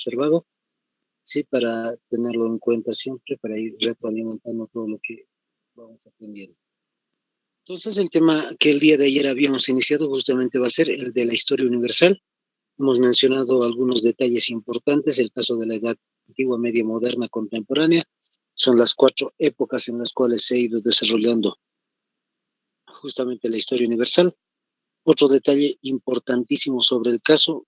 observado, sí, para tenerlo en cuenta siempre, para ir retroalimentando todo lo que vamos aprendiendo. Entonces, el tema que el día de ayer habíamos iniciado justamente va a ser el de la historia universal. Hemos mencionado algunos detalles importantes, el caso de la edad antigua, media, moderna, contemporánea. Son las 4 épocas en las cuales se ha ido desarrollando justamente la historia universal. Otro detalle importantísimo sobre el caso,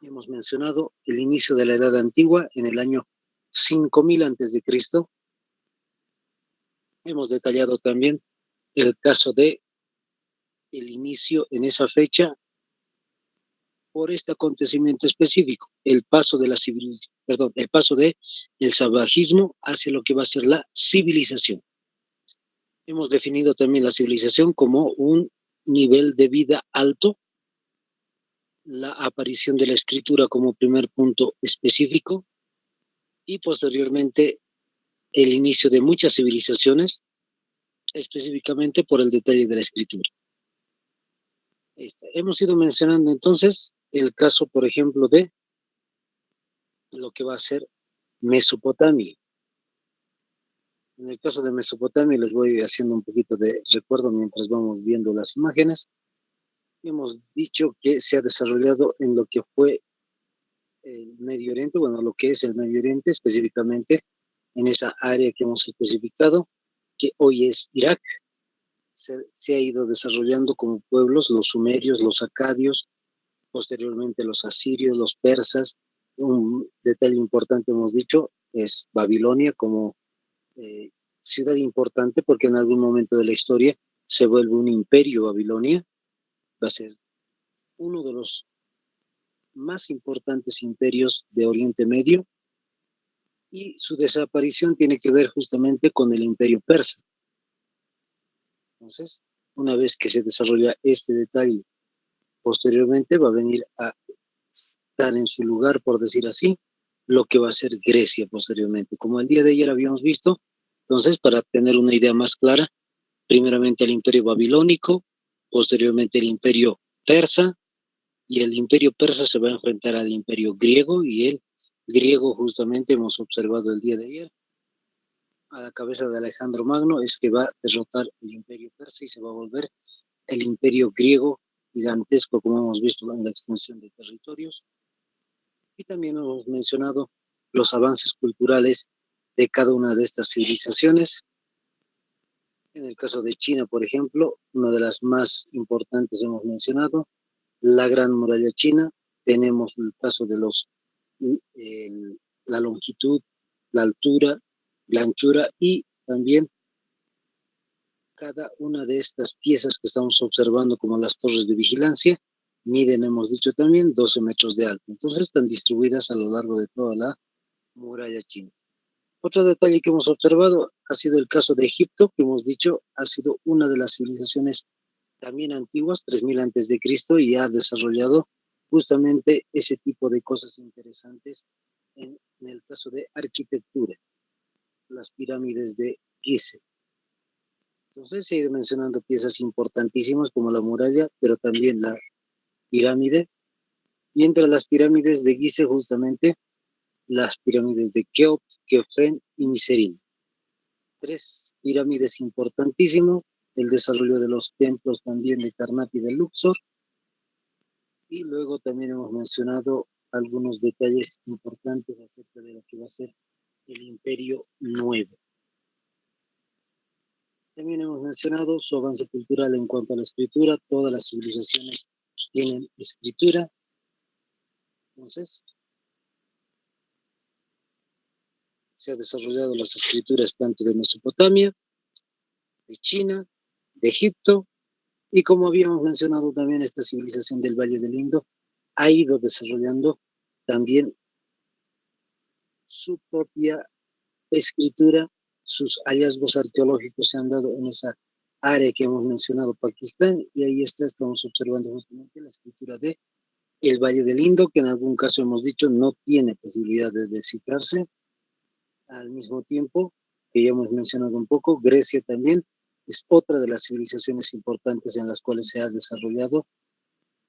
hemos mencionado el inicio de la edad antigua en el año 5000 antes de Cristo. Hemos detallado también el caso de el inicio en esa fecha por este acontecimiento específico, el paso de el paso de el salvajismo hacia lo que va a ser la civilización. Hemos definido también la civilización como un nivel de vida alto, la aparición de la escritura como primer punto específico y posteriormente el inicio de muchas civilizaciones, específicamente por el detalle de la escritura. Hemos ido mencionando entonces el caso, por ejemplo, de lo que va a ser Mesopotamia. En el caso de Mesopotamia les voy haciendo un poquito de recuerdo mientras vamos viendo las imágenes. Hemos dicho que se ha desarrollado en lo que fue el Medio Oriente, bueno, lo que es el Medio Oriente específicamente, en esa área que hemos especificado, que hoy es Irak. Se ha ido desarrollando como pueblos los sumerios, los acadios, posteriormente los asirios, los persas. Un detalle importante hemos dicho es Babilonia como ciudad importante porque en algún momento de la historia se vuelve un imperio Babilonia, va a ser uno de los más importantes imperios de Oriente Medio y su desaparición tiene que ver justamente con el imperio persa. Entonces, una vez que se desarrolla este detalle, posteriormente va a venir a estar en su lugar, por decir así, lo que va a ser Grecia posteriormente. Como el día de ayer habíamos visto, entonces, para tener una idea más clara, primeramente el imperio babilónico, posteriormente el imperio persa, y el imperio persa se va a enfrentar al imperio griego, y el griego justamente hemos observado el día de ayer, a la cabeza de Alejandro Magno, es que va a derrotar el imperio persa y se va a volver el imperio griego gigantesco, como hemos visto en la extensión de territorios. Y también hemos mencionado los avances culturales de cada una de estas civilizaciones. En el caso de China, por ejemplo, una de las más importantes hemos mencionado, la Gran Muralla China. Tenemos el caso de la longitud, la altura, la anchura y también cada una de estas piezas que estamos observando como las torres de vigilancia miden, hemos dicho también, 12 metros de alto. Entonces están distribuidas a lo largo de toda la muralla china. Otro detalle que hemos observado ha sido el caso de Egipto, que hemos dicho ha sido una de las civilizaciones también antiguas, 3000 antes de Cristo, y ha desarrollado justamente ese tipo de cosas interesantes en el caso de arquitectura, las pirámides de Gizeh. Entonces se ha ido mencionando piezas importantísimas como la muralla, pero también la pirámide, y entre las pirámides de Gizeh justamente las pirámides de Keops, Kefren y Miserin. 3 pirámides importantísimas, el desarrollo de los templos también de Karnak y de Luxor, y luego también hemos mencionado algunos detalles importantes acerca de lo que va a ser el Imperio Nuevo. También hemos mencionado su avance cultural en cuanto a la escritura. Todas las civilizaciones tienen escritura. Entonces, se han desarrollado las escrituras tanto de Mesopotamia, de China, de Egipto, y como habíamos mencionado también, esta civilización del Valle del Indo ha ido desarrollando también su propia escritura. Sus hallazgos arqueológicos se han dado en esa área que hemos mencionado, Pakistán, y ahí estamos observando justamente la escritura de el Valle del Indo, que en algún caso hemos dicho no tiene posibilidad de descifrarse. Al mismo tiempo, que ya hemos mencionado un poco, Grecia también es otra de las civilizaciones importantes en las cuales se ha desarrollado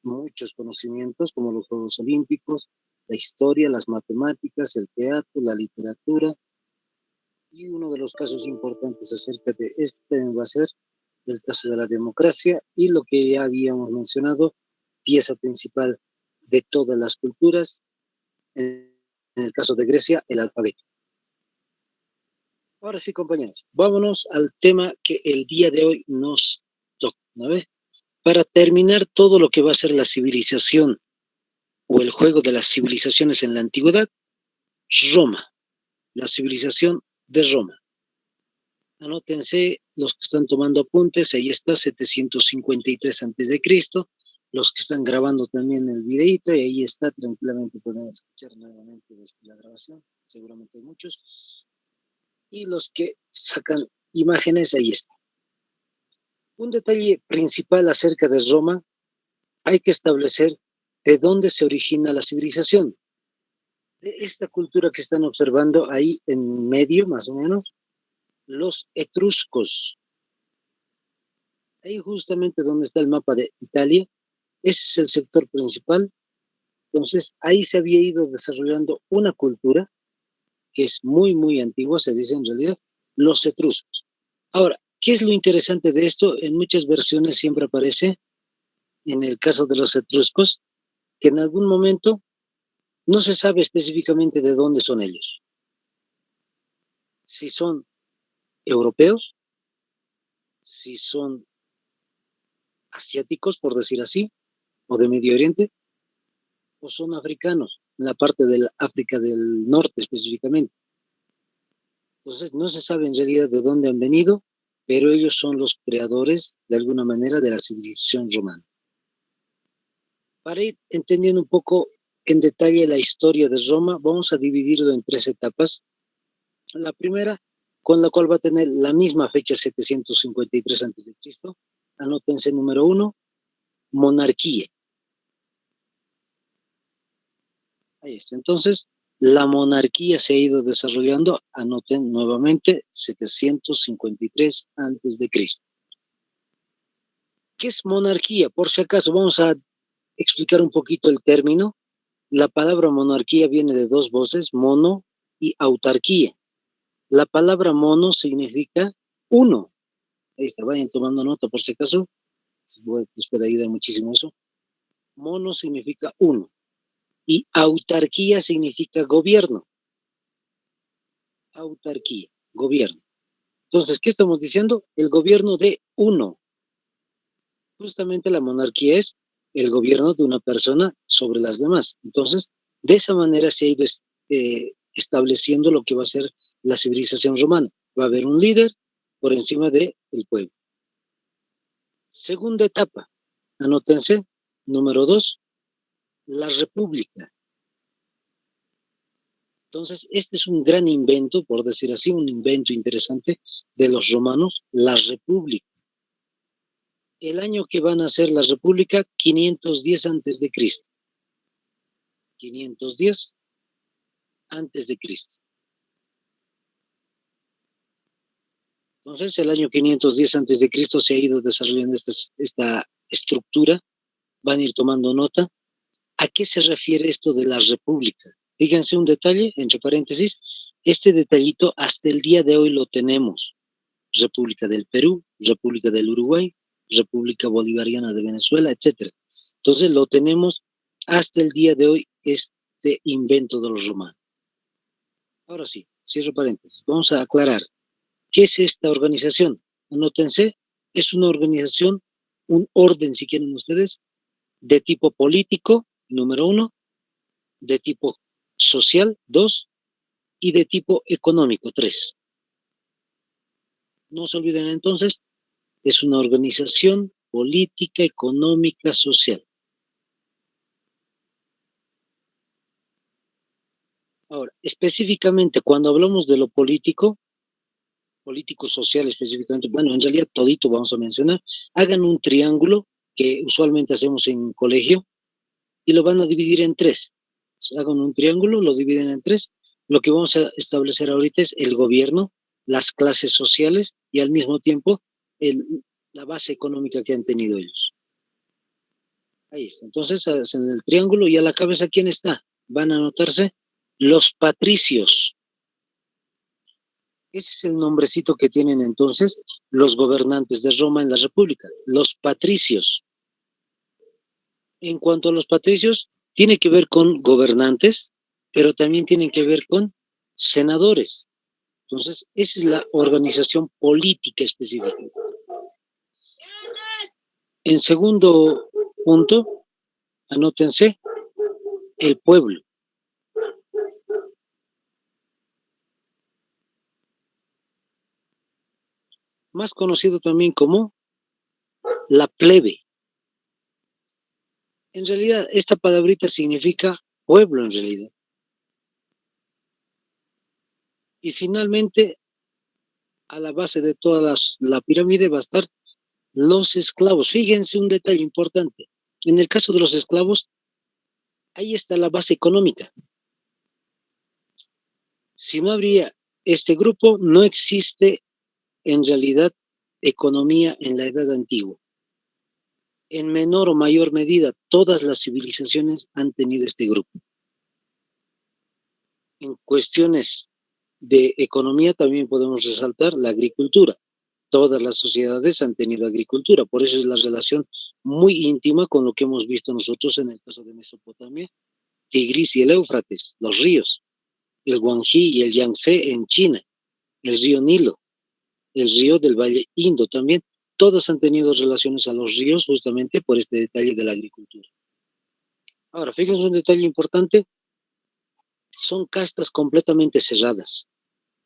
muchos conocimientos, como los Juegos Olímpicos, la historia, las matemáticas, el teatro, la literatura, y uno de los casos importantes acerca de este va a ser el caso de la democracia y lo que ya habíamos mencionado, pieza principal de todas las culturas, en el caso de Grecia, el alfabeto. Ahora sí, compañeros, vámonos al tema que el día de hoy nos toca, ¿no ve? Para terminar todo lo que va a ser la civilización o el juego de las civilizaciones en la antigüedad, Roma, la civilización de Roma. Anótense los que están tomando apuntes, ahí está, 753 a.C., los que están grabando también el videito, y ahí está, tranquilamente pueden escuchar nuevamente después de la grabación, seguramente hay muchos, y los que sacan imágenes, ahí está. Un detalle principal acerca de Roma, hay que establecer de dónde se origina la civilización. De esta cultura que están observando ahí en medio, más o menos, los etruscos. Ahí justamente donde está el mapa de Italia, ese es el sector principal. Entonces, ahí se había ido desarrollando una cultura que es muy, muy antigua, se dice en realidad, los etruscos. Ahora, ¿qué es lo interesante de esto? En muchas versiones siempre aparece, en el caso de los etruscos, que en algún momento no se sabe específicamente de dónde son ellos. Si son europeos, si son asiáticos, por decir así, o de Medio Oriente, o son africanos, en la parte del África del Norte específicamente. Entonces, no se sabe en realidad de dónde han venido, pero ellos son los creadores, de alguna manera, de la civilización romana. Para ir entendiendo un poco en detalle la historia de Roma, vamos a dividirlo en 3 etapas. La primera, con la cual va a tener la misma fecha, 753 a.C. Anótense número 1, monarquía. Ahí está. Entonces, la monarquía se ha ido desarrollando, anoten nuevamente, 753 a.C. ¿Qué es monarquía? Por si acaso, vamos a explicar un poquito el término. La palabra monarquía viene de 2 voces, mono y autarquía. La palabra mono significa uno. Ahí está, vayan tomando nota por si acaso. Les puede ayudar muchísimo eso. Mono significa uno. Y autarquía significa gobierno. Autarquía, gobierno. Entonces, ¿qué estamos diciendo? El gobierno de uno. Justamente la monarquía es el gobierno de una persona sobre las demás. Entonces, de esa manera se ha ido estableciendo lo que va a ser la civilización romana. Va a haber un líder por encima del pueblo. Segunda etapa, anótense, número 2, la república. Entonces, este es un gran invento, por decir así, un invento interesante de los romanos, la república. El año que van a hacer la república, 510 antes de Cristo. 510 antes de Cristo. Entonces, el año 510 antes de Cristo se ha ido desarrollando esta estructura. Van a ir tomando nota. ¿A qué se refiere esto de la república? Fíjense un detalle, entre paréntesis, este detallito hasta el día de hoy lo tenemos. República del Perú, República del Uruguay, República Bolivariana de Venezuela, etc. Entonces lo tenemos hasta el día de hoy, este invento de los romanos. Ahora sí, cierro paréntesis. Vamos a aclarar. ¿Qué es esta organización? Anótense, es una organización, un orden, si quieren ustedes, de tipo político, número 1, de tipo social, 2, y de tipo económico, 3. No se olviden entonces, es una organización política, económica, social. Ahora, específicamente, cuando hablamos de lo político social específicamente, bueno, en realidad todito vamos a mencionar, hagan un triángulo que usualmente hacemos en colegio y lo van a dividir en 3. Hagan un triángulo, lo dividen en 3. Lo que vamos a establecer ahorita es el gobierno, las clases sociales y al mismo tiempo la base económica que han tenido ellos. Ahí está. Entonces, en el triángulo y a la cabeza, ¿quién está? van a anotarse los patricios. Ese es el nombrecito que tienen entonces los gobernantes de Roma en la República, los patricios. En cuanto a los patricios, tiene que ver con gobernantes, pero también tienen que ver con senadores. Entonces, esa es la organización política específica. En segundo punto, anótense el pueblo. Más conocido también como la plebe. En realidad, esta palabrita significa pueblo en realidad. Y finalmente, a la base de toda la pirámide va a estar los esclavos. Fíjense un detalle importante. En el caso de los esclavos, ahí está la base económica. Si no habría este grupo, no existe en realidad economía en la edad antigua. En menor o mayor medida, todas las civilizaciones han tenido este grupo. En cuestiones de economía también podemos resaltar la agricultura. Todas las sociedades han tenido agricultura, por eso es la relación muy íntima con lo que hemos visto nosotros en el caso de Mesopotamia, Tigris y el Éufrates, los ríos, el Guangxi y el Yangtze en China, el río Nilo, el río del Valle Indo también, todos han tenido relaciones a los ríos justamente por este detalle de la agricultura. Ahora, fíjense un detalle importante, son castas completamente cerradas.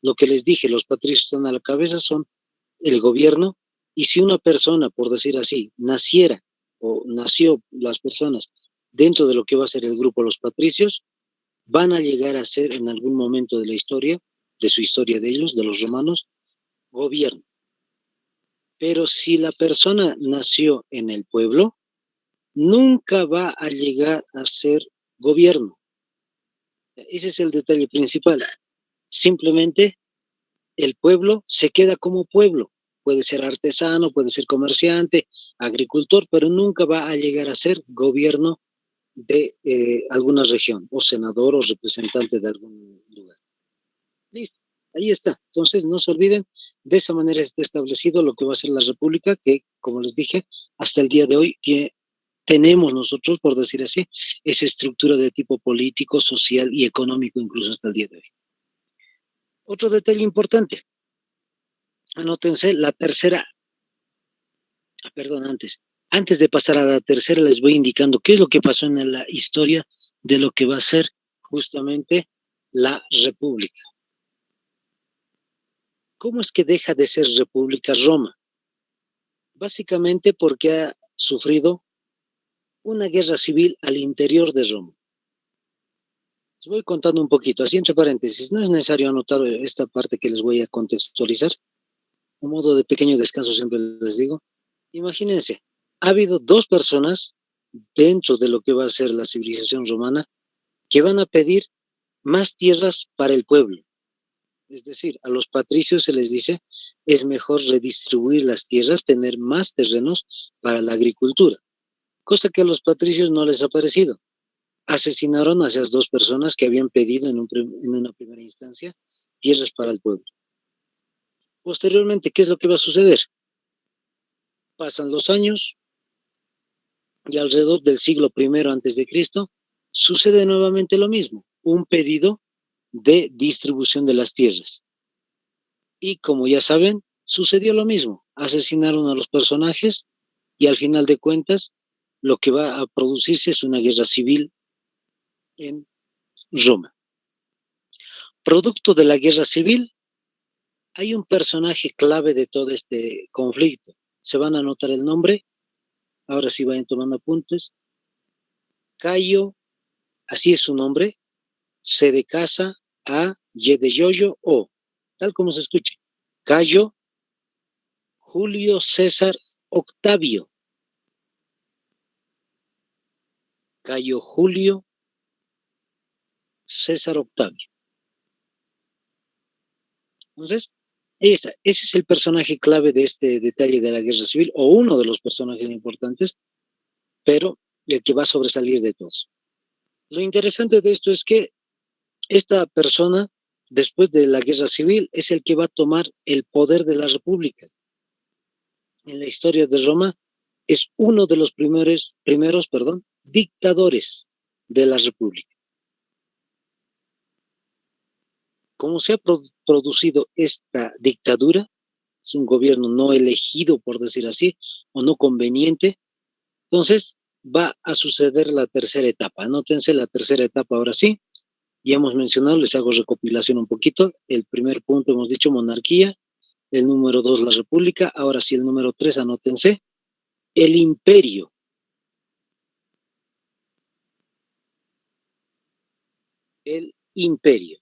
Lo que les dije, los patricios están a la cabeza, son el gobierno, y si una persona, por decir así, naciera o nació las personas dentro de lo que va a ser el grupo los patricios, van a llegar a ser en algún momento de la historia, de su historia de ellos, de los romanos, gobierno. Pero si la persona nació en el pueblo, nunca va a llegar a ser gobierno. Ese es el detalle principal. Simplemente el pueblo se queda como pueblo. Puede ser artesano, puede ser comerciante, agricultor, pero nunca va a llegar a ser gobierno de alguna región, o senador o representante de algún lugar. Listo, ahí está. Entonces, no se olviden, de esa manera está establecido lo que va a ser la República, que, como les dije, hasta el día de hoy que tenemos nosotros, por decir así, esa estructura de tipo político, social y económico, incluso hasta el día de hoy. Otro detalle importante, anótense la tercera, perdón, antes de pasar a la tercera les voy indicando qué es lo que pasó en la historia de lo que va a ser justamente la República. ¿Cómo es que deja de ser República Roma? Básicamente porque ha sufrido una guerra civil al interior de Roma. Les voy contando un poquito, así entre paréntesis, no es necesario anotar esta parte que les voy a contextualizar. A modo de pequeño descanso siempre les digo, imagínense, ha habido dos personas dentro de lo que va a ser la civilización romana que van a pedir más tierras para el pueblo. Es decir, a los patricios se les dice, es mejor redistribuir las tierras, tener más terrenos para la agricultura, cosa que a los patricios no les ha parecido. Asesinaron a esas dos personas que habían pedido en una primera instancia tierras para el pueblo. Posteriormente, ¿qué es lo que va a suceder? Pasan los años y alrededor del siglo I antes de Cristo sucede nuevamente lo mismo, un pedido de distribución de las tierras. Y como ya saben, sucedió lo mismo, asesinaron a los personajes y al final de cuentas lo que va a producirse es una guerra civil en Roma. Producto de la guerra civil, hay un personaje clave de todo este conflicto. Se van a anotar el nombre, ahora sí vayan tomando apuntes. Cayo, así es su nombre, C de casa, A, Y de yoyo, O, tal como se escuche. Cayo Julio César Octavio. Cayo Julio César Octavio. Entonces, ahí está. Ese es el personaje clave de este detalle de la guerra civil, o uno de los personajes importantes, pero el que va a sobresalir de todos. Lo interesante de esto es que esta persona, después de la guerra civil, es el que va a tomar el poder de la república. En la historia de Roma, es uno de los primeros dictadores de la república. Como se ha producido esta dictadura, es un gobierno no elegido, por decir así, o no conveniente, entonces va a suceder la tercera etapa. Anótense la tercera etapa ahora sí. Ya hemos mencionado, les hago recopilación un poquito. El primer punto hemos dicho monarquía, el número 2 la república, ahora sí el número 3, anótense, el imperio. El imperio.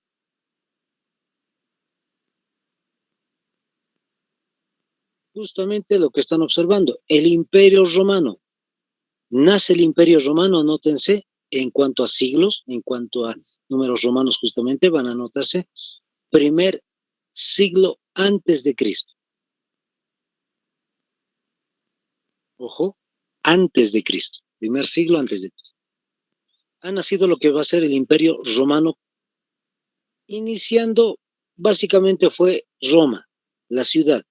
Justamente lo que están observando, el imperio romano. Nace el imperio romano, anótense, en cuanto a siglos, en cuanto a números romanos justamente, van a anotarse, primer siglo antes de Cristo. Ojo, antes de Cristo, primer siglo antes de Cristo. Ha nacido lo que va a ser el imperio romano, iniciando, básicamente fue Roma, la ciudad.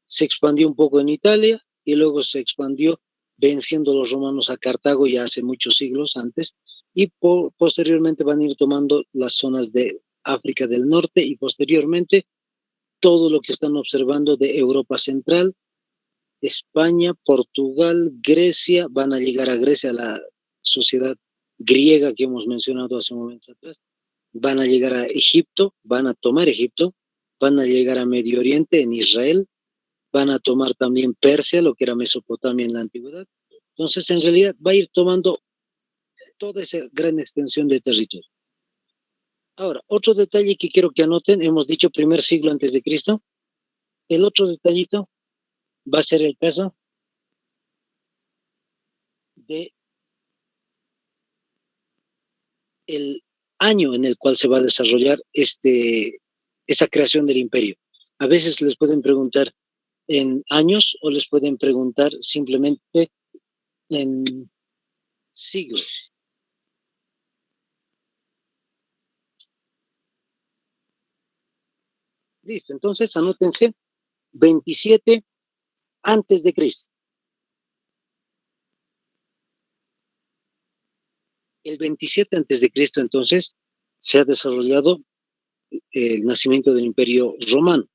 Se expandió un poco en Italia y luego se expandió venciendo los romanos a Cartago ya hace muchos siglos antes, y posteriormente van a ir tomando las zonas de África del Norte y posteriormente todo lo que están observando de Europa Central, España, Portugal, Grecia, van a llegar a Grecia, a la sociedad griega que hemos mencionado hace momentos atrás, van a llegar a Egipto, van a tomar Egipto, van a llegar a Medio Oriente, en Israel, van a tomar también Persia, lo que era Mesopotamia en la antigüedad. Entonces, en realidad, va a ir tomando toda esa gran extensión de territorio. Ahora, otro detalle que quiero que anoten, hemos dicho primer siglo antes de Cristo. El otro detallito va a ser el caso de el año en el cual se va a desarrollar esta creación del imperio. A veces les pueden preguntar en años o les pueden preguntar simplemente en siglos. Listo, entonces anótense 27 antes de Cristo. El 27 antes de Cristo, entonces, se ha desarrollado el nacimiento del Imperio Romano.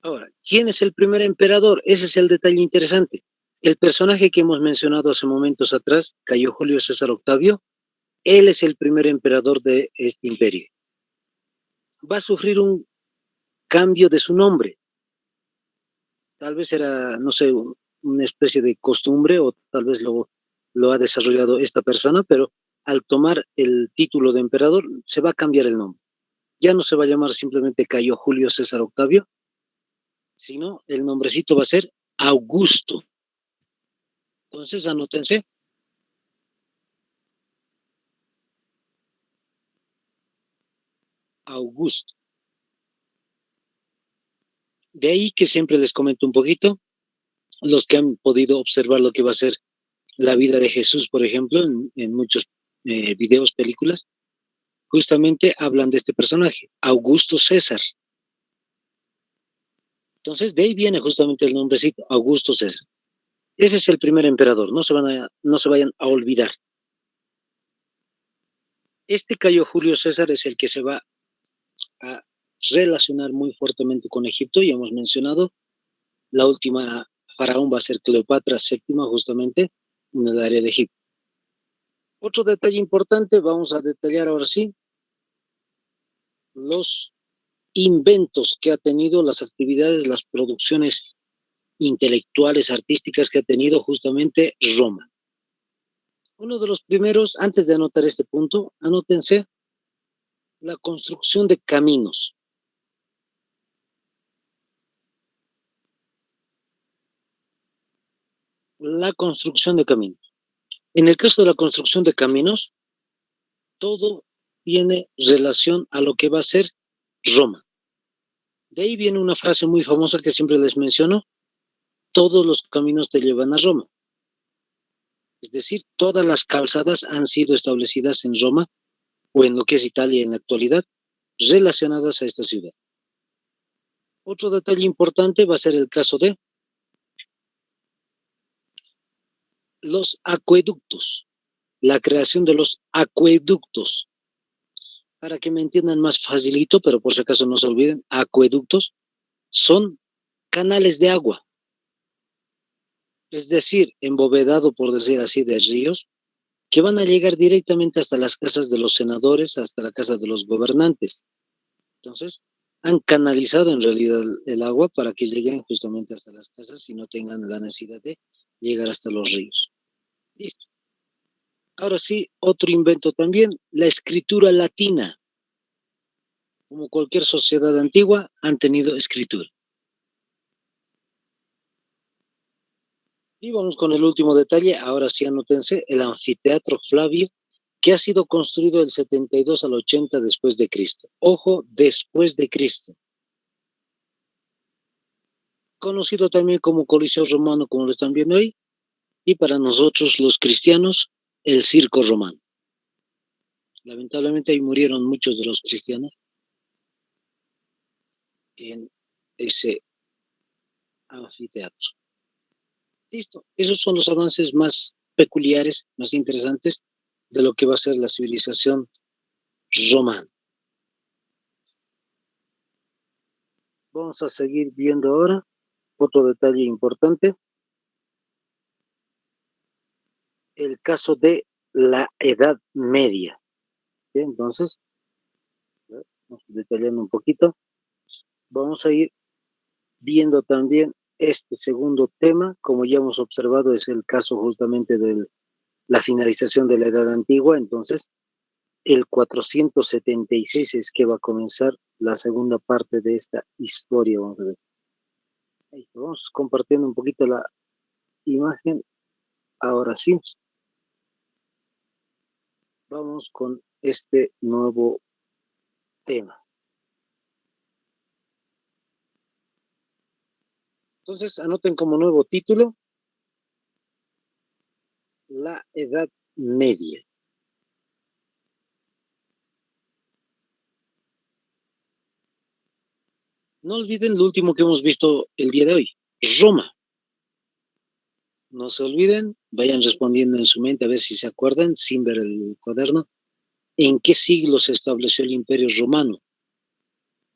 Ahora, ¿quién es el primer emperador? Ese es el detalle interesante. El personaje que hemos mencionado hace momentos atrás, Cayo Julio César Octavio, él es el primer emperador de este imperio. Va a sufrir un cambio de su nombre. Tal vez era, no sé, una especie de costumbre o tal vez lo ha desarrollado esta persona, pero al tomar el título de emperador se va a cambiar el nombre. Ya no se va a llamar simplemente Cayo Julio César Octavio, sino el nombrecito va a ser Augusto. Entonces, anótense. Augusto. De ahí que siempre les comento un poquito, los que han podido observar lo que va a ser la vida de Jesús, por ejemplo, en muchos videos, películas, justamente hablan de este personaje, Augusto César. Entonces, de ahí viene justamente el nombrecito, Augusto César. Ese es el primer emperador, no se vayan a olvidar. Este Cayo Julio César es el que se va a relacionar muy fuertemente con Egipto, y hemos mencionado, la última faraón va a ser Cleopatra VII, justamente, en el área de Egipto. Otro detalle importante, vamos a detallar ahora sí, los inventos que ha tenido, las actividades, las producciones intelectuales, artísticas que ha tenido justamente Roma. Uno de los primeros, antes de anotar este punto, anótense la construcción de caminos. La construcción de caminos. En el caso de la construcción de caminos, todo tiene relación a lo que va a ser Roma. De ahí viene una frase muy famosa que siempre les menciono, todos los caminos te llevan a Roma. Es decir, todas las calzadas han sido establecidas en Roma o en lo que es Italia en la actualidad, relacionadas a esta ciudad. Otro detalle importante va a ser el caso de los acueductos, la creación de los acueductos. Para que me entiendan más facilito, pero por si acaso no se olviden, acueductos son canales de agua, es decir, embovedado, por decir así, de ríos, que van a llegar directamente hasta las casas de los senadores, hasta la casa de los gobernantes. Entonces, han canalizado en realidad el agua para que lleguen justamente hasta las casas y no tengan la necesidad de llegar hasta los ríos. Listo. Ahora sí, otro invento también, la escritura latina. Como cualquier sociedad antigua, han tenido escritura. Y vamos con el último detalle, ahora sí anótense, el anfiteatro Flavio, que ha sido construido del 72 al 80 después de Cristo. Ojo, después de Cristo. Conocido también como Coliseo Romano, como lo están viendo ahí, y para nosotros los cristianos, el Circo Romano. Lamentablemente ahí murieron muchos de los cristianos en ese anfiteatro. Listo, esos son los avances más peculiares, más interesantes de lo que va a ser la civilización romana. Vamos a seguir viendo ahora otro detalle importante, el caso de la Edad Media. Bien, entonces, vamos detallando un poquito. Vamos a ir viendo también este segundo tema, como ya hemos observado, es el caso justamente de la finalización de la Edad Antigua. Entonces, el 476 es que va a comenzar la segunda parte de esta historia. Vamos a ver. Ahí, vamos compartiendo un poquito la imagen. Ahora sí, vamos con este nuevo tema. Entonces, anoten como nuevo título, la Edad Media. No olviden lo último que hemos visto el día de hoy, Roma. No se olviden, vayan respondiendo en su mente a ver si se acuerdan, sin ver el cuaderno, en qué siglo se estableció el Imperio Romano,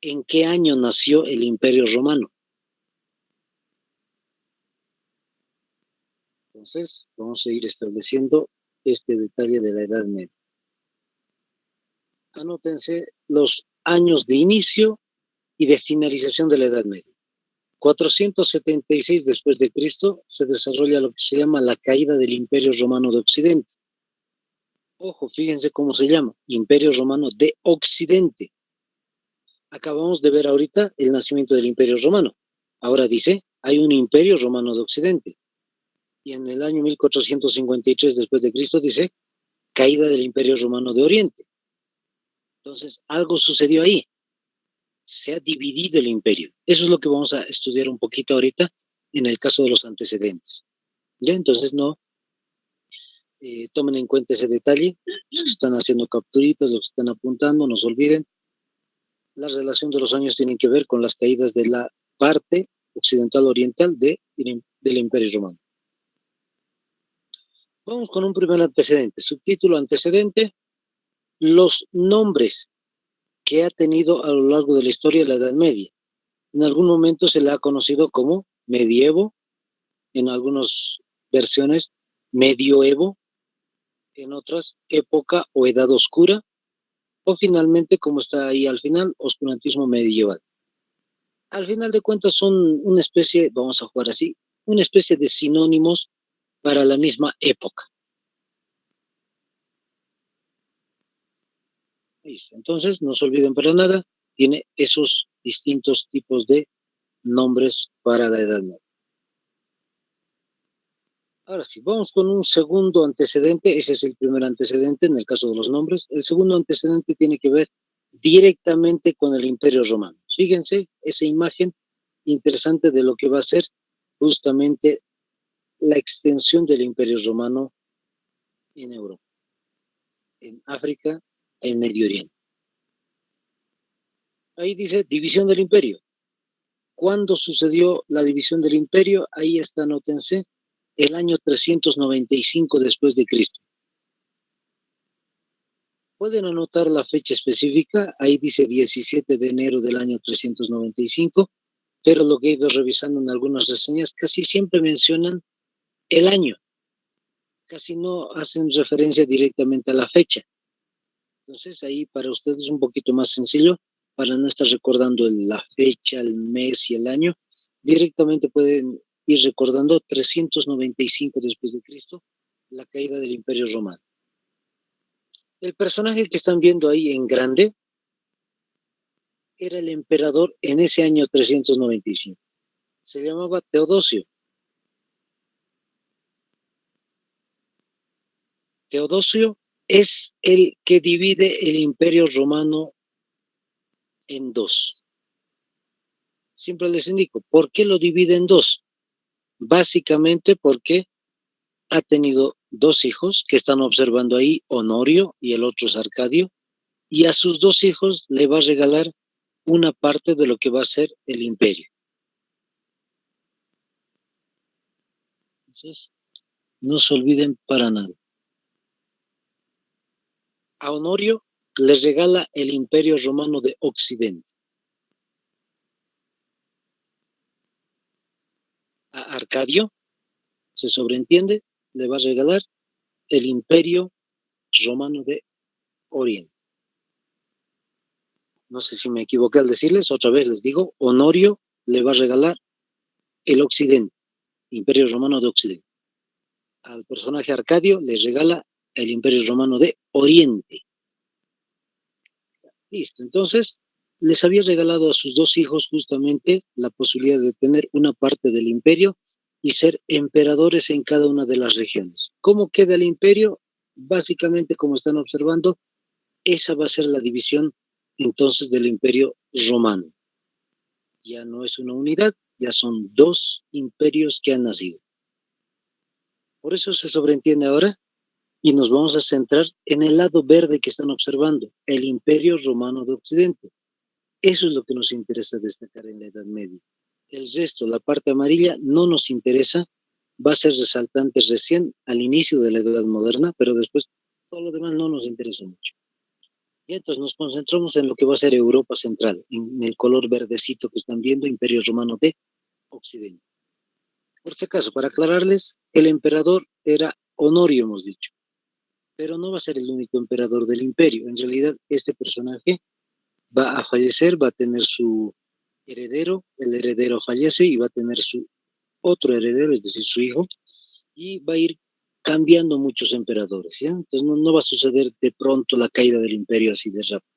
en qué año nació el Imperio Romano. Entonces, vamos a ir estableciendo este detalle de la Edad Media. Anótense los años de inicio y de finalización de la Edad Media. 476 después de Cristo se desarrolla lo que se llama la caída del Imperio Romano de Occidente. Ojo, fíjense cómo se llama, Imperio Romano de Occidente. Acabamos de ver ahorita el nacimiento del Imperio Romano. Ahora dice, hay un Imperio Romano de Occidente. Y en el año 1453 después de Cristo dice, caída del Imperio Romano de Oriente. Entonces, algo sucedió ahí. Se ha dividido el imperio. Eso es lo que vamos a estudiar un poquito ahorita en el caso de los antecedentes. ¿Ya? Entonces, no tomen en cuenta ese detalle. Los que están haciendo capturitas, los que están apuntando, no se olviden. La relación de los años tiene que ver con las caídas de la parte occidental oriental del Imperio Romano. Vamos con un primer antecedente. Subtítulo antecedente, los nombres que ha tenido a lo largo de la historia la Edad Media. En algún momento se le ha conocido como medievo, en algunas versiones medioevo, en otras época o edad oscura, o finalmente, como está ahí al final, oscurantismo medieval. Al final de cuentas son una especie, vamos a jugar así, una especie de sinónimos para la misma época. Listo. Entonces, no se olviden para nada, tiene esos distintos tipos de nombres para la Edad Media. Ahora sí, vamos con un segundo antecedente. Ese es el primer antecedente en el caso de los nombres. El segundo antecedente tiene que ver directamente con el Imperio Romano. Fíjense esa imagen interesante de lo que va a ser justamente la extensión del Imperio Romano en Europa, en África, en Medio Oriente. Ahí dice división del imperio. ¿Cuándo sucedió la división del imperio? Ahí está, anótense, el año 395 después de Cristo. Pueden anotar la fecha específica, ahí dice 17 de enero del año 395, pero lo que he ido revisando en algunas reseñas, casi siempre mencionan el año, casi no hacen referencia directamente a la fecha. Entonces ahí para ustedes es un poquito más sencillo, para no estar recordando la fecha, el mes y el año, directamente pueden ir recordando 395 después de Cristo, la caída del Imperio Romano. El personaje que están viendo ahí en grande era el emperador en ese año 395. Se llamaba Teodosio. Teodosio es el que divide el Imperio Romano en dos. Siempre les indico, ¿por qué lo divide en dos? Básicamente porque ha tenido dos hijos que están observando ahí, Honorio y el otro es Arcadio, y a sus dos hijos le va a regalar una parte de lo que va a ser el imperio. Entonces, no se olviden para nada. A Honorio le regala el imperio romano de Occidente. A Arcadio, se sobreentiende, le va a regalar el imperio romano de Oriente. No sé si me equivoqué al decirles, otra vez les digo, Honorio le va a regalar el Occidente, imperio romano de Occidente. Al personaje Arcadio le regala el imperio romano de Oriente. Listo, entonces les había regalado a sus dos hijos justamente la posibilidad de tener una parte del imperio y ser emperadores en cada una de las regiones. ¿Cómo queda el imperio? Básicamente, como están observando, esa va a ser la división entonces del imperio romano. Ya no es una unidad, ya son dos imperios que han nacido. Por eso se sobreentiende ahora y nos vamos a centrar en el lado verde que están observando, el imperio romano de Occidente. Eso es lo que nos interesa destacar en la Edad Media. El resto, la parte amarilla, no nos interesa, va a ser resaltante recién al inicio de la Edad Moderna, pero después todo lo demás no nos interesa mucho. Y entonces nos concentramos en lo que va a ser Europa Central, en el color verdecito que están viendo, Imperio Romano de Occidente. Por si acaso, para aclararles, el emperador era Honorio, hemos dicho, pero no va a ser el único emperador del imperio. En realidad, este personaje va a fallecer, va a tener su heredero, el heredero fallece y va a tener su otro heredero, es decir, su hijo, y va a ir cambiando muchos emperadores, ¿ya? Entonces no va a suceder de pronto la caída del imperio así de rápido.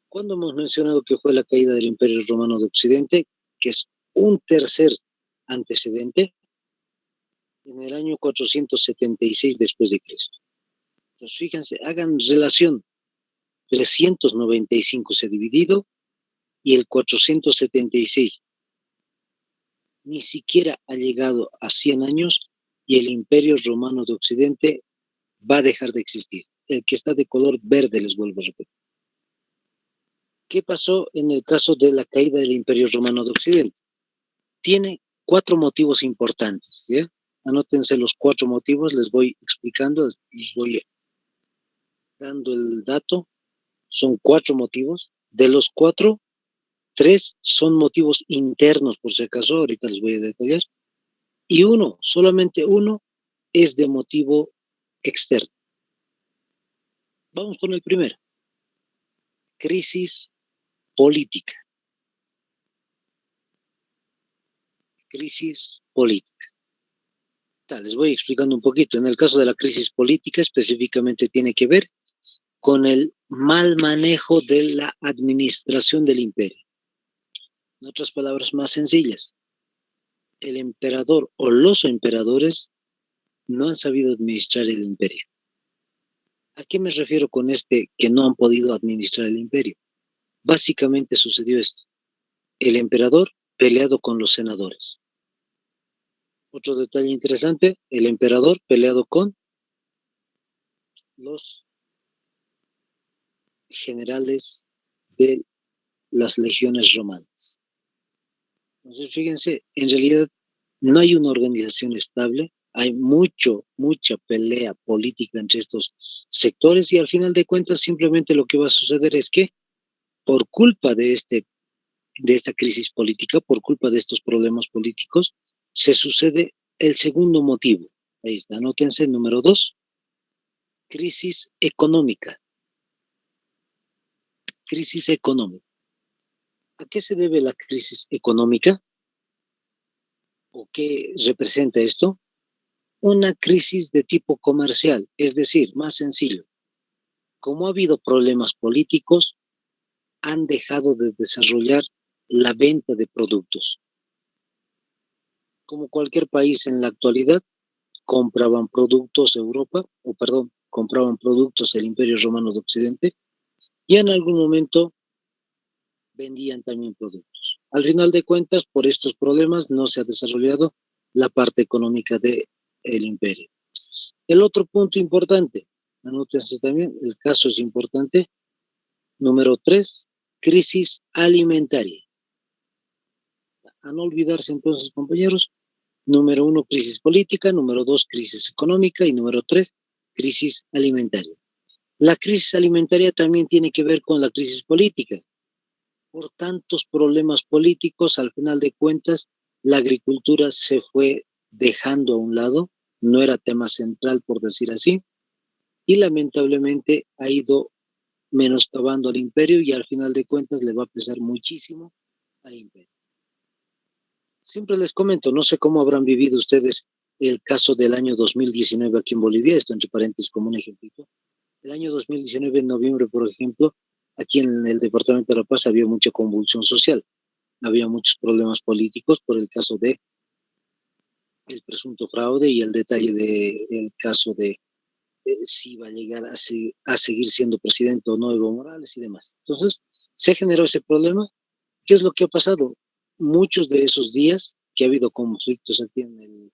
Cuando hemos mencionado que fue la caída del Imperio Romano de Occidente, que es un tercer antecedente, en el año 476 después de Cristo. Entonces, fíjense, hagan relación, 395 se ha dividido y el 476 ni siquiera ha llegado a 100 años y el Imperio Romano de Occidente va a dejar de existir. El que está de color verde, les vuelvo a repetir. ¿Qué pasó en el caso de la caída del Imperio Romano de Occidente? Tiene cuatro motivos importantes, ¿ya? Anótense los cuatro motivos, les voy explicando, les voy dando el dato. Son cuatro motivos. De los cuatro, tres son motivos internos, por si acaso, ahorita les voy a detallar. Y uno, solamente uno, es de motivo externo. Vamos con el primero. Crisis política. Crisis política. Les voy explicando un poquito. En el caso de la crisis política, específicamente tiene que ver con el mal manejo de la administración del imperio. En otras palabras más sencillas, el emperador o los emperadores no han sabido administrar el imperio. ¿A qué me refiero con que no han podido administrar el imperio? Básicamente sucedió esto. El emperador peleado con los senadores. Otro detalle interesante, el emperador peleado con los generales de las legiones romanas. Entonces, fíjense, en realidad no hay una organización estable, hay mucha pelea política entre estos sectores y al final de cuentas simplemente lo que va a suceder es que por culpa de esta crisis política, por culpa de estos problemas políticos, se sucede el segundo motivo. Ahí está, anótense, número 2, crisis económica. Crisis económica. ¿A qué se debe la crisis económica? ¿O qué representa esto? Una crisis de tipo comercial, es decir, más sencillo. Como ha habido problemas políticos, han dejado de desarrollar la venta de productos. Como cualquier país en la actualidad, compraban productos Europa, o perdón, compraban productos el Imperio Romano de Occidente, y en algún momento vendían también productos. Al final de cuentas, por estos problemas no se ha desarrollado la parte económica del imperio. El otro punto importante, anótense también, el caso es importante, número 3, crisis alimentaria. A no olvidarse entonces, compañeros, número 1, crisis política, número 2, crisis económica y número 3, crisis alimentaria. La crisis alimentaria también tiene que ver con la crisis política. Por tantos problemas políticos, al final de cuentas, la agricultura se fue dejando a un lado, no era tema central, por decir así, y lamentablemente ha ido menoscabando al imperio y al final de cuentas le va a pesar muchísimo al imperio. Siempre les comento, no sé cómo habrán vivido ustedes el caso del año 2019 aquí en Bolivia, esto entre paréntesis como un ejemplito. El año 2019, en noviembre, por ejemplo, aquí en el departamento de La Paz había mucha convulsión social, había muchos problemas políticos por el caso de el presunto fraude y el detalle del caso de si iba a llegar a seguir siendo presidente o no Evo Morales y demás. Entonces, se generó ese problema. ¿Qué es lo que ha pasado? Muchos de esos días que ha habido conflictos aquí en el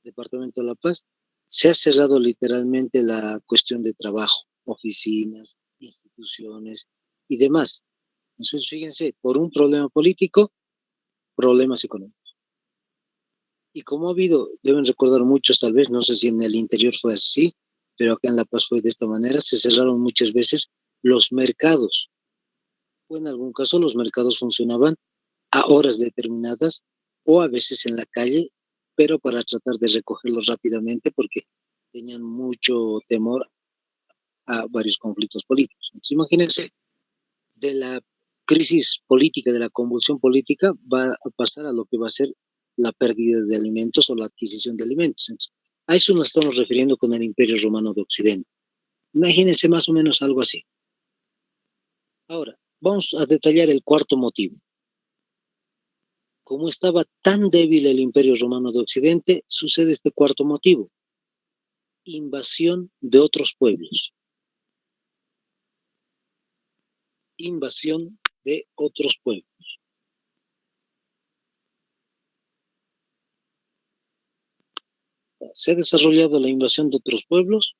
Departamento de La Paz, se ha cerrado literalmente la cuestión de trabajo, oficinas, instituciones y demás. Entonces, fíjense, por un problema político, problemas económicos. Y como ha habido, deben recordar muchos tal vez, no sé si en el interior fue así, pero acá en La Paz fue de esta manera, se cerraron muchas veces los mercados, o en algún caso los mercados funcionaban a horas determinadas o a veces en la calle, pero para tratar de recogerlos rápidamente porque tenían mucho temor a varios conflictos políticos. Entonces, imagínense, de la crisis política, de la convulsión política, va a pasar a lo que va a ser la pérdida de alimentos o la adquisición de alimentos. Entonces, a eso nos estamos refiriendo con el Imperio Romano de Occidente. Imagínense más o menos algo así. Ahora, vamos a detallar el cuarto motivo. Como estaba tan débil el Imperio Romano de Occidente, sucede este cuarto motivo: invasión de otros pueblos. Invasión de otros pueblos. Se ha desarrollado la invasión de otros pueblos,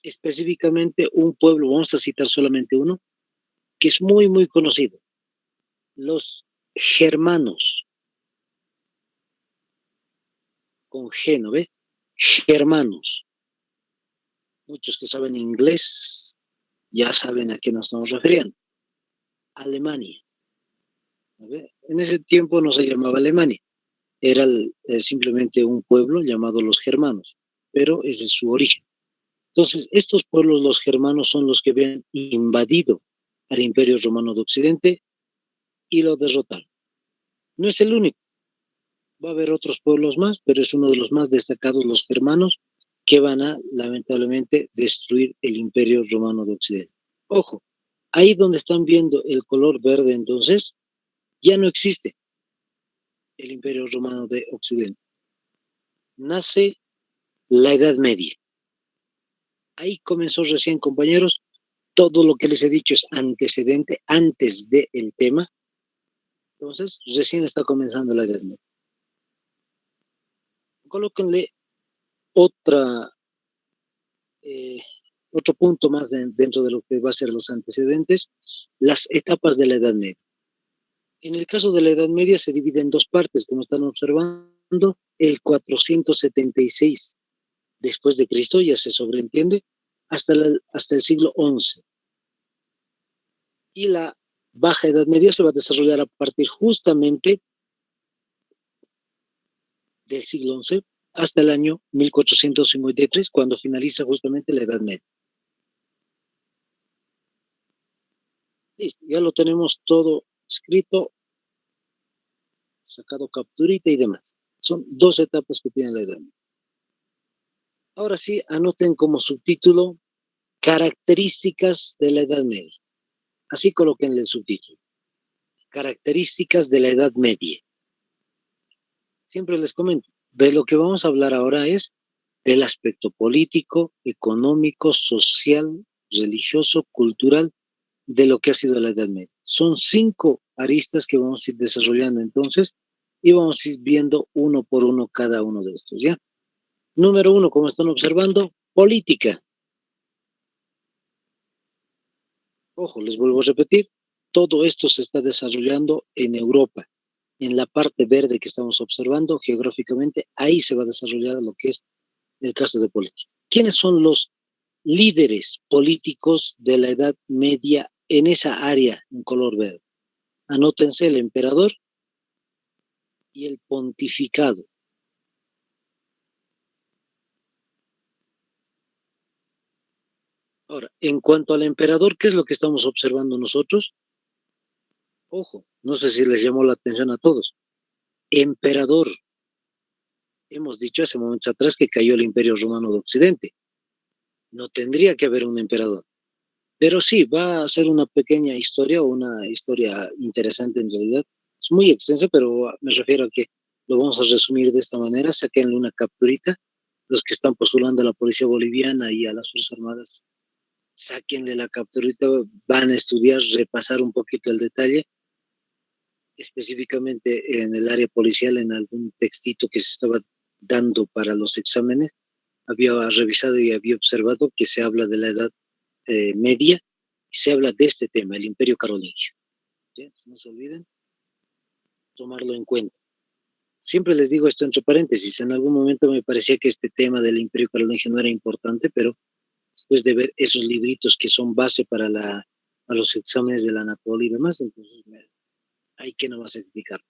específicamente un pueblo, vamos a citar solamente uno, que es muy conocido, los germanos, con G, ¿no ve? Germanos. Muchos que saben inglés ya saben a qué nos estamos refiriendo. Alemania. En ese tiempo no se llamaba Alemania, era simplemente un pueblo llamado los germanos, pero ese es su origen. Entonces, estos pueblos, los germanos, son los que habían invadido al Imperio Romano de Occidente y lo derrotaron. No es el único, va a haber otros pueblos más, pero es uno de los más destacados, los germanos, que van a, lamentablemente, destruir el Imperio Romano de Occidente. Ojo, ahí donde están viendo el color verde, entonces, ya no existe el Imperio Romano de Occidente. Nace la Edad Media. Ahí comenzó recién, compañeros, todo lo que les he dicho es antecedente, antes del tema. Entonces, recién está comenzando la Edad Media. Colóquenle otra eh, otro punto más dentro de lo que va a ser los antecedentes, las etapas de la Edad Media. En el caso de la Edad Media se divide en dos partes, como están observando, el 476 después de Cristo, ya se sobreentiende, hasta el siglo XI. Y la Baja Edad Media se va a desarrollar a partir justamente del siglo XI hasta el año 1453, cuando finaliza justamente la Edad Media. Listo, ya lo tenemos todo escrito, sacado capturita y demás. Son dos etapas que tiene la Edad Media. Ahora sí, anoten como subtítulo características de la Edad Media. Así coloquen el subtítulo. Características de la Edad Media. Siempre les comento, de lo que vamos a hablar ahora es del aspecto político, económico, social, religioso, cultural de lo que ha sido la Edad Media. Son 5 aristas que vamos a ir desarrollando entonces y vamos a ir viendo uno por uno cada uno de estos, ¿ya? Número 1, como están observando, política. Ojo, les vuelvo a repetir, todo esto se está desarrollando en Europa, en la parte verde que estamos observando geográficamente, ahí se va a desarrollar lo que es el caso de política. ¿Quiénes son los líderes políticos de la Edad Media en esa área en color verde? Anótense el emperador y el pontificado. Ahora, en cuanto al emperador, ¿qué es lo que estamos observando nosotros? Ojo, no sé si les llamó la atención a todos. Emperador. Hemos dicho hace momentos atrás que cayó el Imperio Romano de Occidente. No tendría que haber un emperador. Pero sí, va a ser una pequeña historia o una historia interesante en realidad. Es muy extensa, pero me refiero a que lo vamos a resumir de esta manera. Saquenle una capturita. Los que están postulando a la policía boliviana y a las Fuerzas Armadas, sáquenle la capturita, van a estudiar, repasar un poquito el detalle, específicamente en el área policial, en algún textito que se estaba dando para los exámenes, había revisado y había observado que se habla de la Edad Media y se habla de este tema, el Imperio Carolingio. ¿Sí? No se olviden tomarlo en cuenta. Siempre les digo esto entre paréntesis, en algún momento me parecía que este tema del Imperio Carolingio no era importante, pero después de ver esos libritos que son base para los exámenes de la Anapol y demás, entonces hay que no más explicar.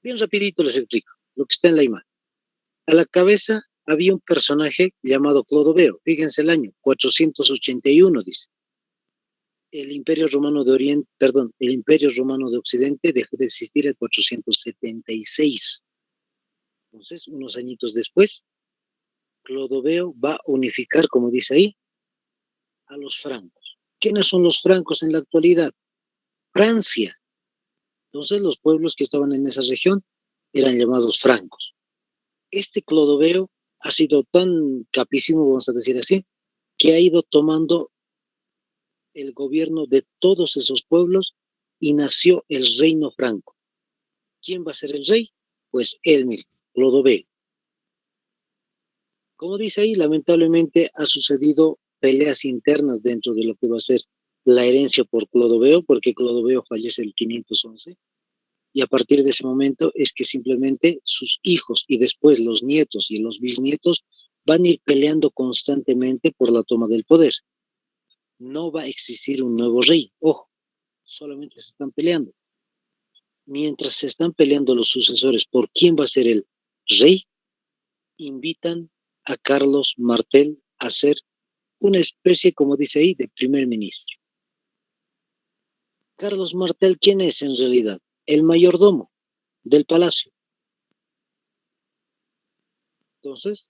Bien rapidito les explico lo que está en la imagen. A la cabeza había un personaje llamado Clodoveo, fíjense el año, 481 dice. El Imperio Romano de Oriente, perdón, el Imperio Romano de Occidente dejó de existir en 476. Entonces, unos añitos después, Clodoveo va a unificar, como dice ahí, a los francos. ¿Quiénes son los francos en la actualidad? Francia. Entonces, los pueblos que estaban en esa región eran llamados francos. Este Clodoveo ha sido tan capísimo, vamos a decir así, que ha ido tomando el gobierno de todos esos pueblos y nació el reino franco. ¿Quién va a ser el rey? Pues él mismo, Clodoveo. Como dice ahí, lamentablemente ha sucedido peleas internas dentro de lo que va a ser la herencia por Clodoveo, porque Clodoveo fallece el 511, y a partir de ese momento es que simplemente sus hijos y después los nietos y los bisnietos van a ir peleando constantemente por la toma del poder. No va a existir un nuevo rey, ojo, solamente se están peleando. Mientras se están peleando los sucesores por quién va a ser el rey, invitan a Carlos Martel a ser una especie, como dice ahí, de primer ministro. Carlos Martel, ¿quién es en realidad? El mayordomo del palacio. Entonces,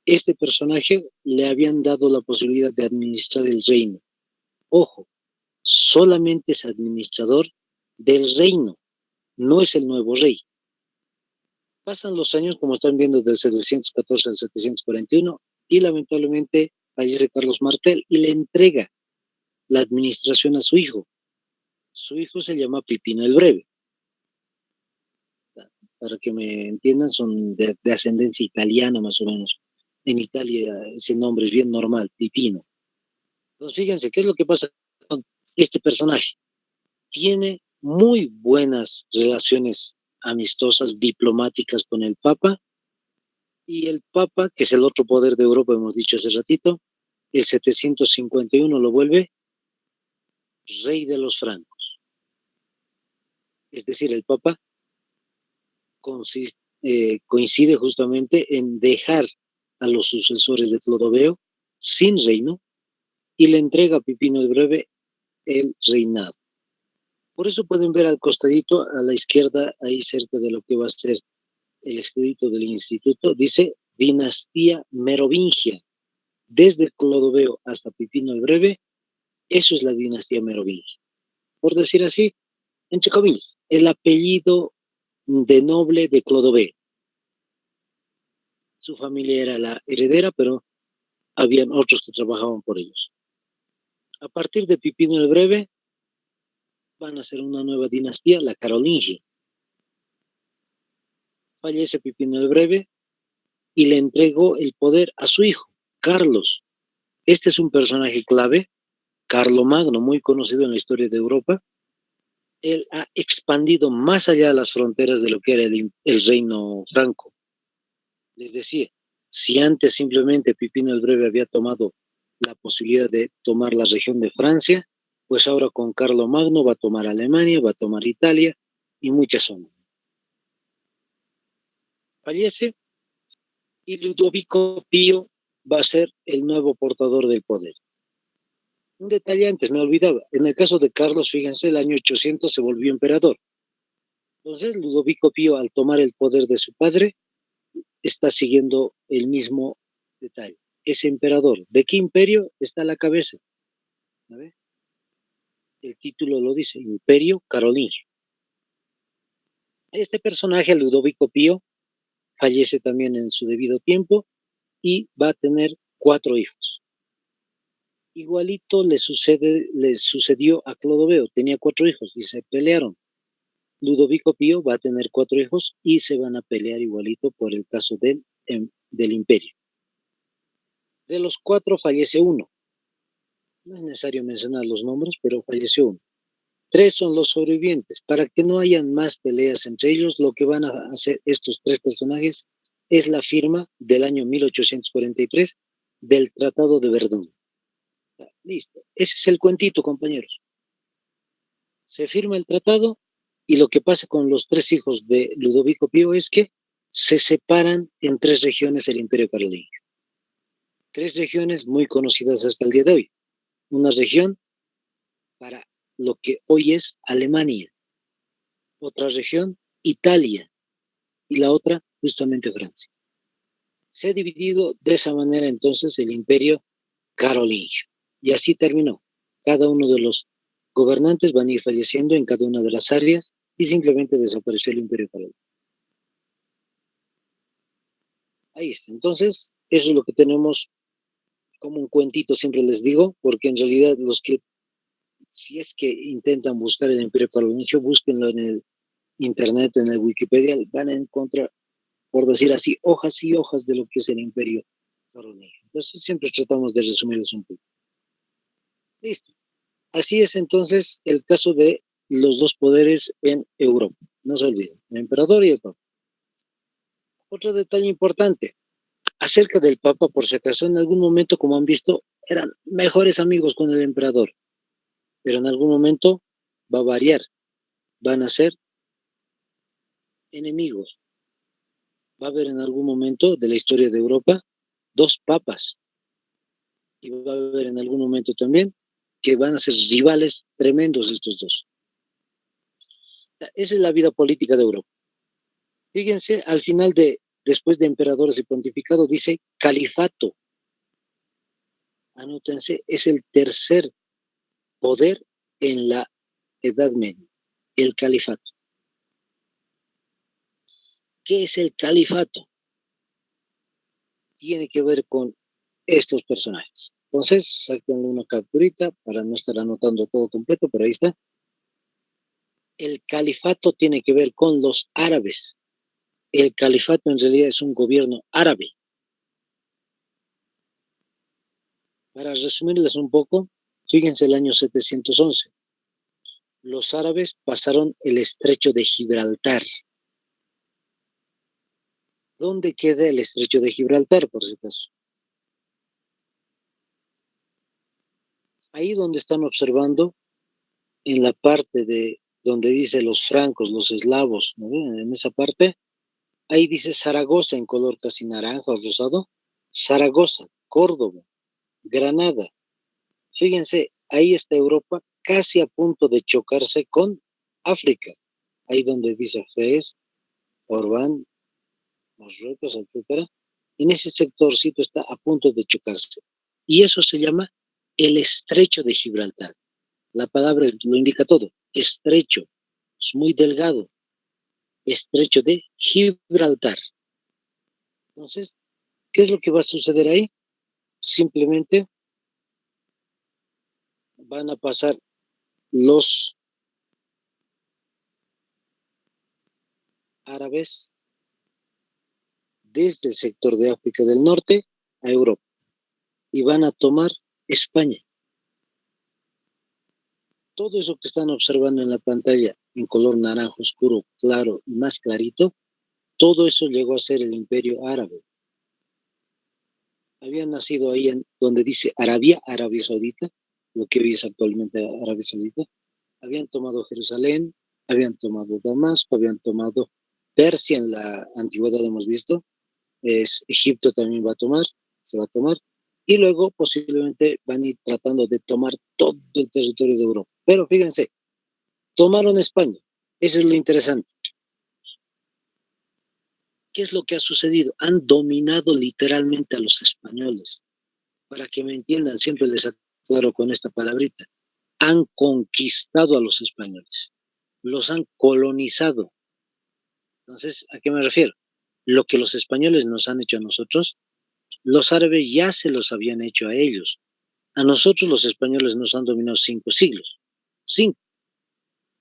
este personaje le habían dado la posibilidad de administrar el reino. Ojo, solamente es administrador del reino, no es el nuevo rey. Pasan los años, como están viendo, del 714 al 741, y lamentablemente fallece Carlos Martel y le entrega la administración a su hijo. Su hijo se llama Pipino el Breve. Para que me entiendan, son de ascendencia italiana más o menos. en Italia ese nombre es bien normal, Pipino. Entonces, fíjense, ¿qué es lo que pasa con este personaje? Tiene muy buenas relaciones amistosas, diplomáticas con el Papa, y el Papa, que es el otro poder de Europa, hemos dicho hace ratito, el 751 lo vuelve rey de los francos. Es decir, el Papa coincide justamente en dejar a los sucesores de Clodoveo sin reino y le entrega a Pipino el Breve el reinado. Por eso pueden ver al costadito, a la izquierda, ahí cerca de lo que va a ser el escudito del instituto, dice dinastía merovingia. Desde Clodoveo hasta Pipino el Breve, eso es la dinastía merovingia. Por decir así, entre comillas, el apellido de noble de Clodoveo. Su familia era la heredera, pero habían otros que trabajaban por ellos. A partir de Pipino el Breve, van a ser una nueva dinastía, la carolingia. Fallece Pipino el Breve y le entregó el poder a su hijo, Carlos. Este es un personaje clave, Carlomagno, muy conocido en la historia de Europa. Él ha expandido más allá de las fronteras de lo que era el reino franco. Les decía, si antes simplemente Pipino el Breve había tomado la posibilidad de tomar la región de Francia, pues ahora con Carlomagno va a tomar Alemania, va a tomar Italia y muchas zonas. Fallece y Ludovico Pío va a ser el nuevo portador del poder. Un detalle antes, me olvidaba, en el caso de Carlos, fíjense, el año 800 se volvió emperador. Entonces, Ludovico Pío, al tomar el poder de su padre, está siguiendo el mismo detalle. Es emperador. ¿De qué imperio está la cabeza? ¿Sabe? El título lo dice, Imperio Carolingio. Este personaje, Ludovico Pío, fallece también en su debido tiempo y va a tener 4 hijos. Igualito le sucedió a Clodoveo, tenía 4 hijos y se pelearon. Ludovico Pío va a tener 4 hijos y se van a pelear igualito por el caso del imperio. De los 4 fallece uno. No es necesario mencionar los nombres, pero falleció uno. 3 son los sobrevivientes. Para que no hayan más peleas entre ellos, lo que van a hacer estos 3 personajes es la firma del año 1843 del Tratado de Verdún. Listo. Ese es el cuentito, compañeros. Se firma el tratado y lo que pasa con los 3 hijos de Ludovico Pío es que se separan en 3 regiones del Imperio Carolingio. 3 regiones muy conocidas hasta el día de hoy. Una región para lo que hoy es Alemania, otra región Italia y la otra justamente Francia. Se ha dividido de esa manera entonces el Imperio Carolingio y así terminó. Cada uno de los gobernantes van a ir falleciendo en cada una de las áreas y simplemente desapareció el Imperio Carolingio. Ahí está. Entonces, eso es lo que tenemos como un cuentito, siempre les digo, porque en realidad los que, si es que intentan buscar el Imperio Carolingio, búsquenlo en el Internet, en el Wikipedia, van a encontrar, por decir así, hojas y hojas de lo que es el Imperio Carolingio. Entonces, siempre tratamos de resumirlos un poco. Listo. Así es entonces el caso de los 2 poderes en Europa. No se olviden, el emperador y el papa. Otro detalle importante, acerca del Papa, por si acaso, en algún momento, como han visto, eran mejores amigos con el emperador, pero en algún momento va a variar, van a ser enemigos. Va a haber en algún momento de la historia de Europa 2 papas, y va a haber en algún momento también que van a ser rivales tremendos estos 2. Esa es la vida política de Europa. Fíjense, al final después de emperadores y pontificado, dice califato. Anótense, es el tercer poder en la Edad Media, el califato. ¿Qué es el califato? Tiene que ver con estos personajes. Entonces, saquen una capturita para no estar anotando todo completo, pero ahí está. El califato tiene que ver con los árabes. El califato en realidad es un gobierno árabe. Para resumirles un poco, fíjense el año 711. Los árabes pasaron el estrecho de Gibraltar. ¿Dónde queda el estrecho de Gibraltar, por si acaso? Ahí donde están observando, en la parte de donde dice los francos, los eslavos, ¿no? En esa parte, ahí dice Zaragoza en color casi naranja o rosado. Zaragoza, Córdoba, Granada. Fíjense, ahí está Europa casi a punto de chocarse con África. Ahí donde dice Fez, Orbán, Marruecos, etcétera. En ese sectorcito está a punto de chocarse. Y eso se llama el estrecho de Gibraltar. La palabra lo indica todo. Estrecho. Es muy delgado. Estrecho de Gibraltar. Entonces, ¿qué es lo que va a suceder ahí? Simplemente van a pasar los árabes desde el sector de África del Norte a Europa y van a tomar España. Todo eso que están observando en la pantalla en color naranja oscuro, claro y más clarito, todo eso llegó a ser el Imperio Árabe. Habían nacido ahí en donde dice Arabia Saudita, lo que hoy es actualmente Arabia Saudita. Habían tomado Jerusalén, habían tomado Damasco, habían tomado Persia en la antigüedad, hemos visto. Egipto también va a tomar, se va a tomar. Y luego posiblemente van a ir tratando de tomar todo el territorio de Europa. Pero fíjense, tomaron España. Eso es lo interesante. ¿Qué es lo que ha sucedido? Han dominado literalmente a los españoles. Para que me entiendan, siempre les aclaro con esta palabrita. Han conquistado a los españoles. Los han colonizado. Entonces, ¿a qué me refiero? Lo que los españoles nos han hecho a nosotros, los árabes ya se los habían hecho a ellos. A nosotros los españoles nos han dominado 5 siglos. 5.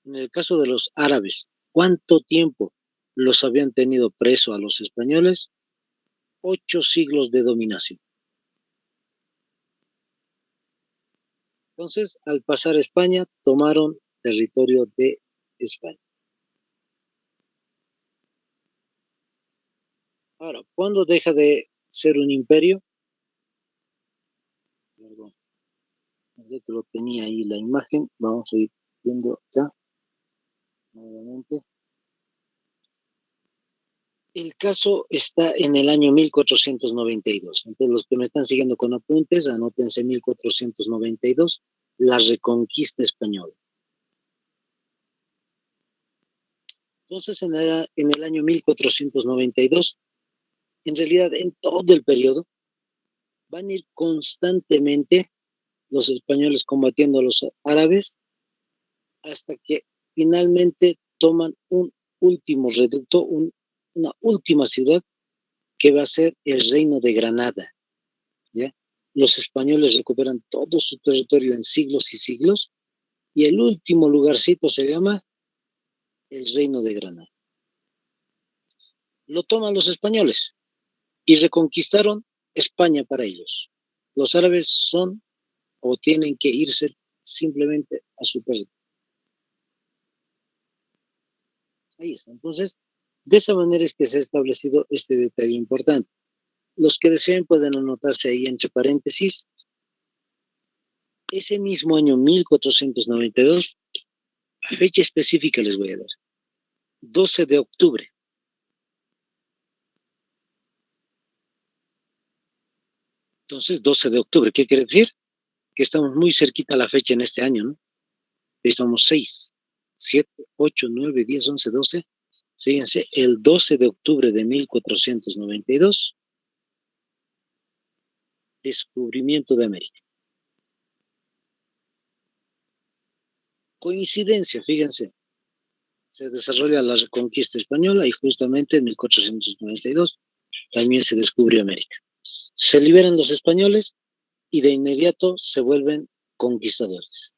En el caso de los árabes, ¿cuánto tiempo los habían tenido preso a los españoles? 8 siglos de dominación. Entonces, al pasar a España, tomaron territorio de España. Ahora, ¿cuándo deja de ser un imperio? Perdón, ya que lo tenía ahí la imagen, vamos a ir viendo acá nuevamente. El caso está en el año 1492. Entonces, los que me están siguiendo con apuntes, anótense 1492, la reconquista española. Entonces, en el año 1492, en realidad, en todo el periodo, van a ir constantemente los españoles combatiendo a los árabes hasta que finalmente toman un último reducto, una última ciudad que va a ser el Reino de Granada. ¿Ya? Los españoles recuperan todo su territorio en siglos y siglos y el último lugarcito se llama el Reino de Granada. Lo toman los españoles y reconquistaron España para ellos. Los árabes son o tienen que irse simplemente a su territorio. Ahí está. Entonces, de esa manera es que se ha establecido este detalle importante. Los que deseen pueden anotarse ahí entre paréntesis. Ese mismo año 1492, fecha específica les voy a dar. 12 de octubre. Entonces, 12 de octubre, ¿qué quiere decir? Que estamos muy cerquita a la fecha en este año, ¿no? Estamos 6, 7, 8, 9, 10, 11, 12. Fíjense, el 12 de octubre de 1492, descubrimiento de América. Coincidencia, fíjense, se desarrolla la reconquista española y justamente en 1492 también se descubrió América. Se liberan los españoles y de inmediato se vuelven conquistadores.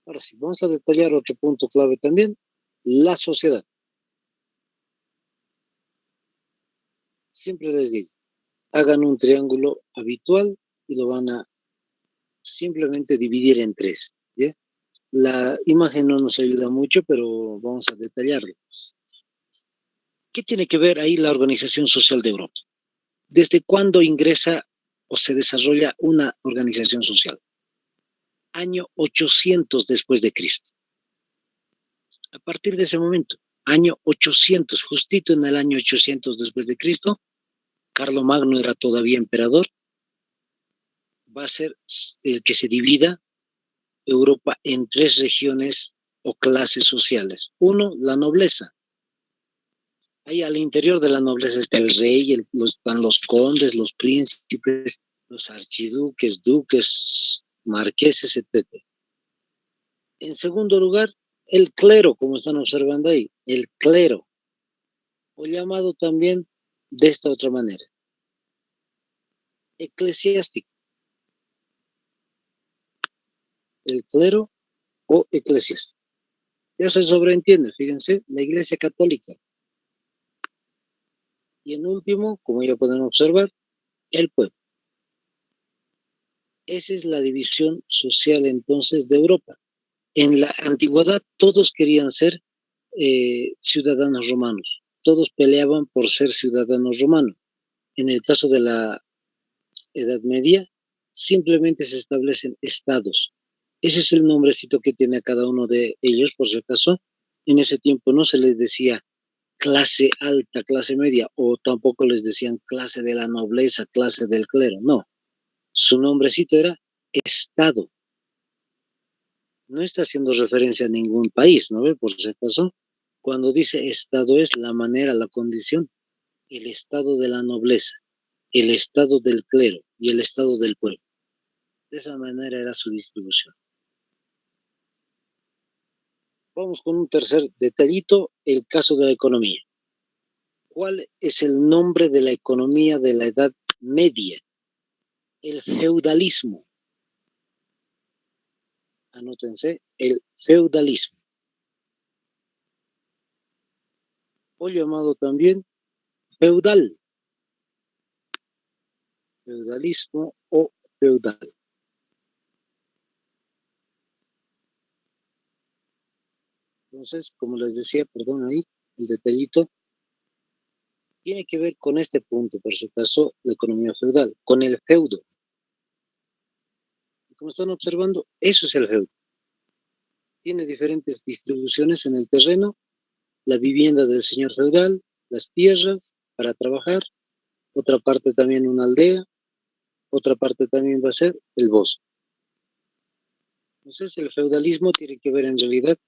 Ahora sí, vamos a detallar otro punto clave también. la sociedad. Siempre les digo, hagan un triángulo habitual y lo van a simplemente dividir en tres, ¿ya? La imagen no nos ayuda mucho, pero vamos a detallarlo. ¿Qué tiene que ver ahí la Organización Social de Europa? ¿Desde cuándo ingresa o se desarrolla una organización social? Año 800 después de Cristo. A partir de ese momento, año 800, justito en el año 800 después de Cristo, Carlomagno era todavía emperador, va a ser el que se divida Europa en tres regiones o clases sociales. Uno, la nobleza. Ahí al interior de la nobleza está el rey, están los condes, los príncipes, los archiduques, duques, marqueses, etc. En segundo lugar, el clero, como están observando ahí, el clero, o llamado también de esta otra manera, eclesiástico, el clero o eclesiástico. Ya se sobreentiende, fíjense, la Iglesia Católica. Y en último, como ya pueden observar, el pueblo. Esa es la división social entonces de Europa. En la antigüedad todos querían ser ciudadanos romanos, todos peleaban por ser ciudadanos romanos. En el caso de la Edad Media, simplemente se establecen estados. Ese es el nombrecito que tiene a cada uno de ellos, por si acaso. En ese tiempo no se les decía clase alta, clase media, o tampoco les decían clase de la nobleza, clase del clero, no. Su nombrecito era estado. No está haciendo referencia a ningún país, ¿no ve? Por si acaso, cuando dice estado es la manera, la condición, el estado de la nobleza, el estado del clero y el estado del pueblo. De esa manera era su distribución. Vamos con un tercer detallito, el caso de la economía. ¿Cuál es el nombre de la economía de la Edad Media? El feudalismo. Anótense, el feudalismo. O llamado también feudal. Feudalismo o feudal. Entonces, como les decía, perdón ahí, el detallito, tiene que ver con este punto, por si acaso, la economía feudal, con el feudo. Como están observando, eso es el feudo. Tiene diferentes distribuciones en el terreno, la vivienda del señor feudal, las tierras para trabajar, otra parte también una aldea, otra parte también va a ser el bosque. Entonces, el feudalismo tiene que ver en realidad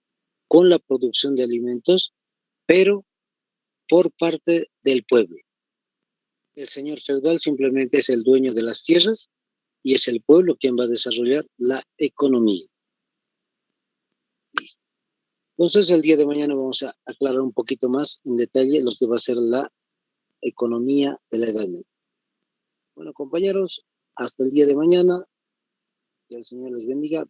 con la producción de alimentos, pero por parte del pueblo. El señor feudal simplemente es el dueño de las tierras y es el pueblo quien va a desarrollar la economía. Entonces, el día de mañana vamos a aclarar un poquito más en detalle lo que va a ser la economía de la Edad Media. Bueno, compañeros, hasta el día de mañana. Que el Señor les bendiga.